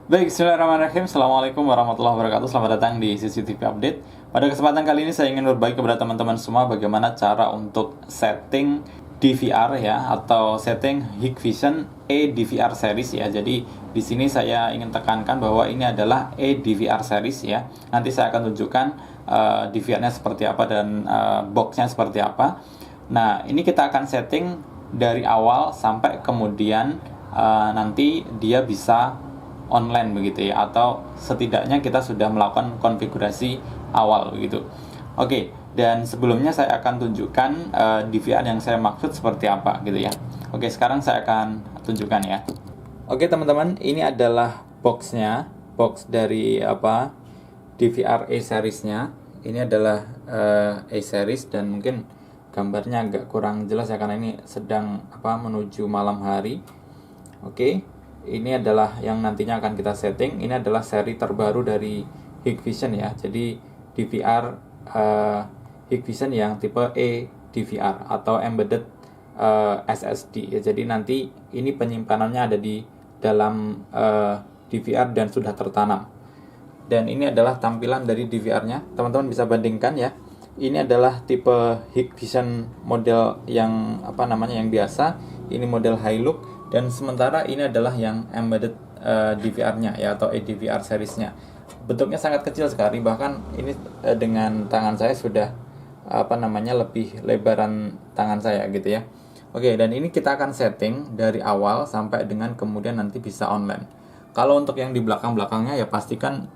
Baik, bismillahirrahmanirrahim. Assalamualaikum warahmatullahi wabarakatuh. Selamat datang di CCTV Update. Pada kesempatan kali ini saya ingin berbagi kepada teman-teman semua bagaimana cara untuk setting DVR ya, atau setting Hikvision eDVR series ya. Jadi di sini saya ingin tekankan bahwa ini adalah eDVR series ya. Nanti saya akan tunjukkan DVR-nya seperti apa dan box-nya seperti apa. Nah, ini kita akan setting dari awal sampai kemudian nanti dia bisa online begitu ya, atau setidaknya kita sudah melakukan konfigurasi awal begitu. Oke, dan sebelumnya saya akan tunjukkan DVR yang saya maksud seperti apa gitu ya. Oke, sekarang saya akan tunjukkan ya. Oke teman-teman, ini adalah boxnya, box dari DVR A series-nya. Ini adalah A series dan mungkin gambarnya agak kurang jelas ya karena ini sedang menuju malam hari. Oke, ini adalah yang nantinya akan kita setting. Ini adalah seri terbaru dari Hikvision ya. Jadi DVR Hikvision yang tipe eDVR atau Embedded SSD ya. Jadi nanti ini penyimpanannya ada di dalam DVR dan sudah tertanam. Dan ini adalah tampilan dari DVR-nya. Teman-teman bisa bandingkan ya. Ini adalah tipe Hikvision model yang yang biasa. Ini model high look. Dan sementara ini adalah yang embedded DVR-nya ya, atau eDVR series-nya. Bentuknya sangat kecil sekali, bahkan ini dengan tangan saya sudah lebih lebaran tangan saya gitu ya. Oke, dan ini kita akan setting dari awal sampai dengan kemudian nanti bisa online. Kalau untuk yang di belakang-belakangnya ya pastikan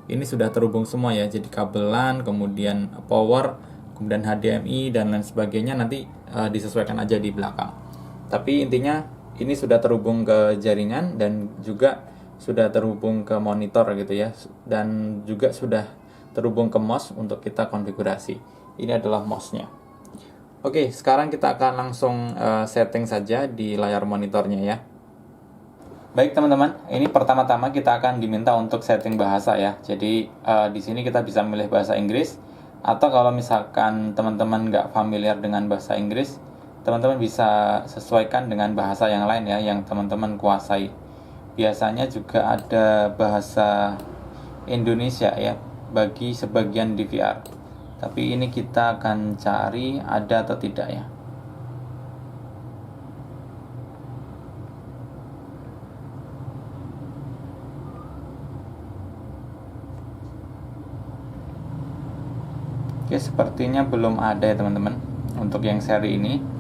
ini sudah terhubung semua ya. Jadi kabelan, kemudian power, kemudian HDMI dan lain sebagainya nanti disesuaikan aja di belakang. Tapi intinya ini sudah terhubung ke jaringan dan juga sudah terhubung ke monitor gitu ya, dan juga sudah terhubung ke mouse untuk kita konfigurasi. Ini adalah mouse-nya. Oke, sekarang kita akan langsung setting saja di layar monitornya ya. Baik teman-teman, ini pertama-tama kita akan diminta untuk setting bahasa ya. Jadi di sini kita bisa memilih bahasa Inggris, atau kalau misalkan teman-teman nggak familiar dengan bahasa Inggris, teman-teman bisa sesuaikan dengan bahasa yang lain ya, yang teman-teman kuasai. Biasanya juga ada bahasa Indonesia ya bagi sebagian DVR. Tapi ini kita akan cari ada atau tidak ya. Oke, sepertinya belum ada ya teman-teman untuk yang seri ini.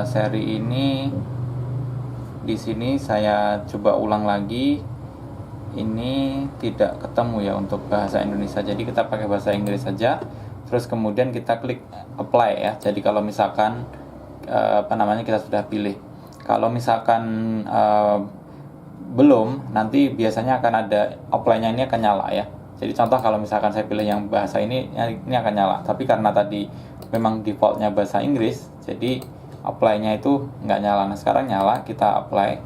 Seri ini di sini saya coba ulang lagi, ini tidak ketemu ya untuk bahasa Indonesia. Jadi kita pakai bahasa Inggris saja, terus kemudian kita klik apply ya. Jadi kalau misalkan kita sudah pilih, kalau misalkan belum, nanti biasanya akan ada apply-nya, ini akan nyala ya. Jadi contoh kalau misalkan saya pilih yang bahasa ini akan nyala. Tapi karena tadi memang defaultnya bahasa Inggris, jadi apply-nya itu nggak nyala. Nah sekarang nyala, kita apply.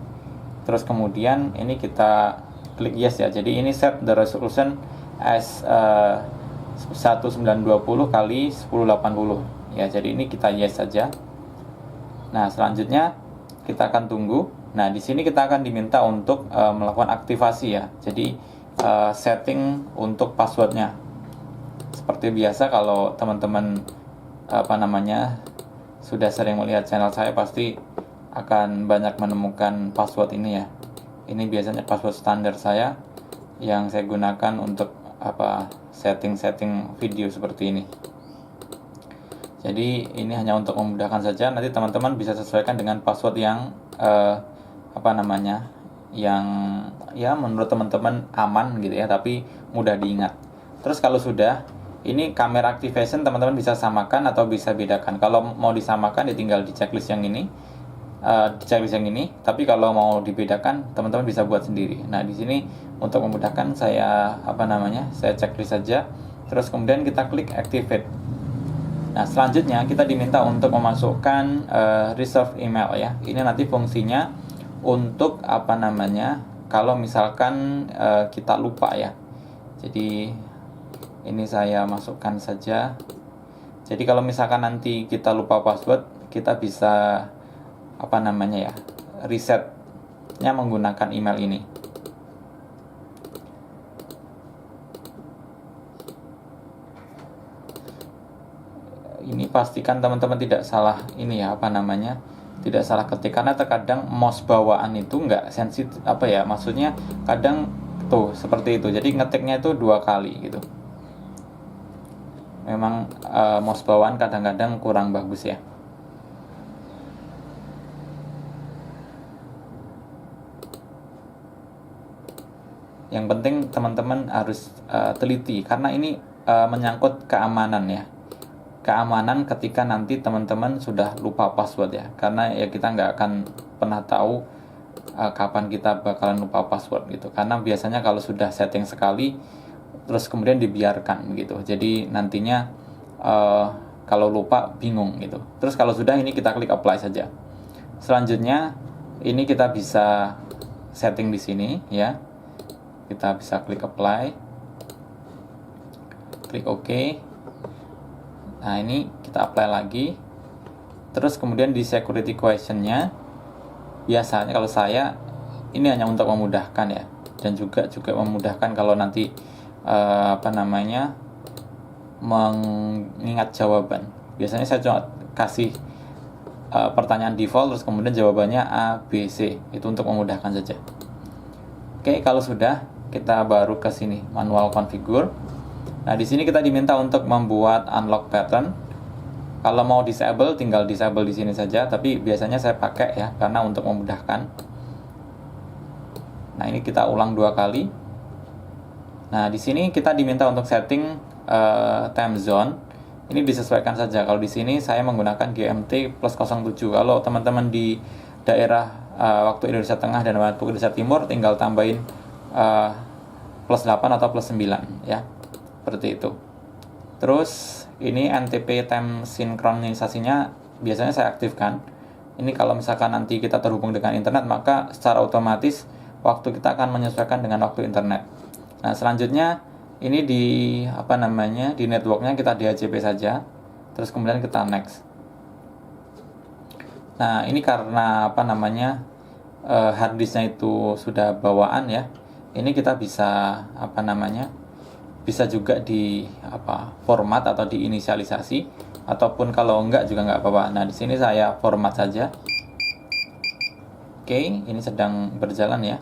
Terus kemudian ini kita klik yes ya. Jadi ini set the resolution as 1920 kali 1080 ya. Jadi ini kita yes saja. Nah selanjutnya kita akan tunggu. Nah di sini kita akan diminta untuk melakukan aktivasi ya. Jadi setting untuk passwordnya. Seperti biasa kalau teman-teman sudah sering melihat channel saya, pasti akan banyak menemukan password ini ya. Ini biasanya password standar saya yang saya gunakan untuk setting-setting video seperti ini. Jadi ini hanya untuk memudahkan saja. Nanti teman-teman bisa sesuaikan dengan password yang yang ya menurut teman-teman aman gitu ya, tapi mudah diingat. Terus kalau sudah, ini camera activation teman-teman bisa samakan atau bisa bedakan. Kalau mau disamakan ya tinggal di checklist yang ini, Tapi kalau mau dibedakan teman-teman bisa buat sendiri. Nah di sini untuk memudahkan saya saya checklist saja. Terus kemudian kita klik activate. Nah selanjutnya kita diminta untuk memasukkan reserve email ya. Ini nanti fungsinya untuk kalau misalkan kita lupa ya. Jadi ini saya masukkan saja. Jadi kalau misalkan nanti kita lupa password, kita bisa reset menggunakan email ini. Ini pastikan teman-teman tidak salah ini ya, tidak salah ketik, karena terkadang mouse bawaan itu nggak sensitif maksudnya kadang tuh seperti itu, jadi ngetiknya itu 2 kali gitu. Memang mouse bawaan kadang-kadang kurang bagus ya. Yang penting teman-teman harus teliti, karena ini menyangkut keamanan ya. Keamanan ketika nanti teman-teman sudah lupa password ya, karena ya kita nggak akan pernah tahu kapan kita bakalan lupa password gitu, karena biasanya kalau sudah setting sekali terus kemudian dibiarkan gitu, jadi nantinya kalau lupa bingung gitu. Terus kalau sudah, ini kita klik apply saja. Selanjutnya ini kita bisa setting di sini ya, kita bisa klik apply, klik OK. Nah, ini kita apply lagi. Terus kemudian di security question-nya, biasanya kalau saya ini hanya untuk memudahkan ya, dan juga memudahkan kalau nanti mengingat jawaban. Biasanya saya cuma kasih pertanyaan default, terus kemudian jawabannya A, B, C. Itu untuk memudahkan saja. Oke, kalau sudah, kita baru ke sini, manual configure. Nah, di sini kita diminta untuk membuat unlock pattern. Kalau mau disable, tinggal disable di sini saja, tapi biasanya saya pakai ya, karena untuk memudahkan. Nah, ini kita ulang 2 kali. Nah, di sini kita diminta untuk setting time zone. Ini disesuaikan saja. Kalau di sini saya menggunakan GMT +07. Kalau teman-teman di daerah waktu Indonesia Tengah dan waktu Indonesia Timur, tinggal tambahin +8 atau +9 ya. Seperti itu. Terus ini NTP time sinkronisasinya biasanya saya aktifkan. Ini kalau misalkan nanti kita terhubung dengan internet, maka secara otomatis waktu kita akan menyesuaikan dengan waktu internet. Nah, selanjutnya ini di di networknya kita DHCP saja. Terus kemudian kita next. Nah, ini karena harddisknya itu sudah bawaan ya. Ini kita bisa bisa juga di format atau diinisialisasi, ataupun kalau enggak juga nggak apa-apa. Nah, di sini saya format saja. Oke, ini sedang berjalan ya.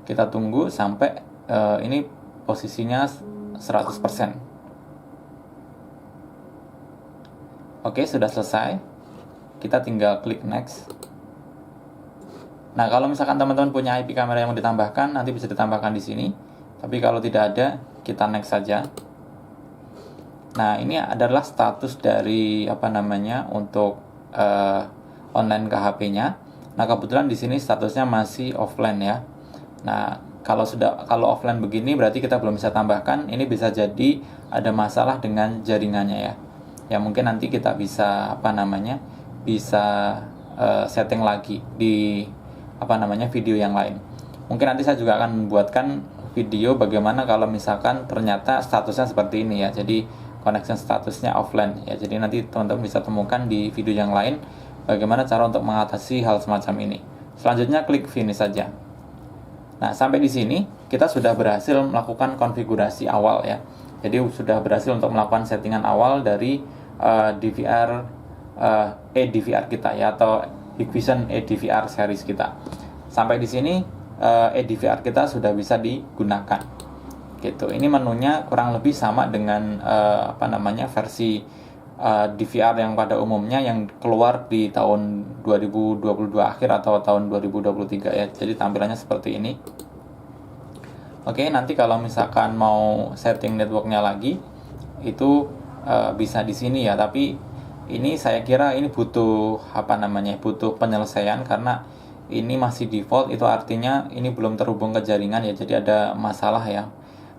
Kita tunggu sampai ini posisinya 100%. Oke, sudah selesai. Kita tinggal klik next. Nah, kalau misalkan teman-teman punya IP kamera yang mau ditambahkan, nanti bisa ditambahkan di sini. Tapi kalau tidak ada, kita next saja. Nah, ini adalah status dari untuk online KHP-nya. Nah, kebetulan di sini statusnya masih offline ya. Nah, kalau offline begini berarti kita belum bisa tambahkan. Ini bisa jadi ada masalah dengan jaringannya ya. Ya, mungkin nanti kita bisa setting lagi di video yang lain. Mungkin nanti saya juga akan membuatkan video bagaimana kalau misalkan ternyata statusnya seperti ini ya, jadi connection statusnya offline ya. Jadi nanti teman-teman bisa temukan di video yang lain bagaimana cara untuk mengatasi hal semacam ini. Selanjutnya klik finish saja. Nah, sampai di sini kita sudah berhasil melakukan konfigurasi awal ya. Jadi sudah berhasil untuk melakukan settingan awal dari DVR kita ya, atau Hikvision DVR series kita. Sampai di sini DVR kita sudah bisa digunakan gitu. Ini menunya kurang lebih sama dengan versi DVR yang pada umumnya yang keluar di tahun 2022 akhir atau tahun 2023 ya. Jadi tampilannya seperti ini. Oke, nanti kalau misalkan mau setting networknya lagi, itu bisa di sini ya. Tapi ini saya kira ini butuh butuh penyelesaian, karena ini masih default, itu artinya ini belum terhubung ke jaringan ya, jadi ada masalah ya,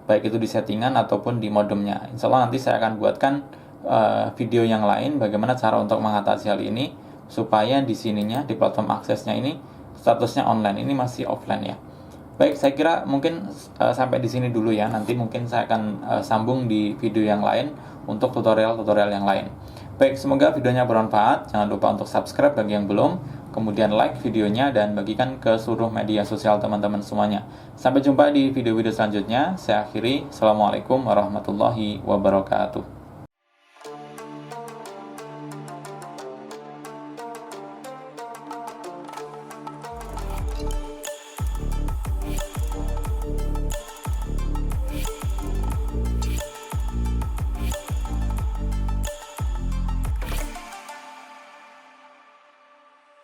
baik itu di settingan ataupun di modemnya. Insya Allah nanti saya akan buatkan video yang lain bagaimana cara untuk mengatasi hal ini, supaya di sininya, di platform aksesnya ini statusnya online, ini masih offline ya. Baik, saya kira mungkin sampai di sini dulu ya. Nanti mungkin saya akan sambung di video yang lain untuk tutorial-tutorial yang lain. Baik, semoga videonya bermanfaat. Jangan lupa untuk subscribe bagi yang belum. kemudian like videonya dan bagikan ke seluruh media sosial teman-teman semuanya. Sampai jumpa di video-video selanjutnya. Saya akhiri. Assalamualaikum warahmatullahi wabarakatuh.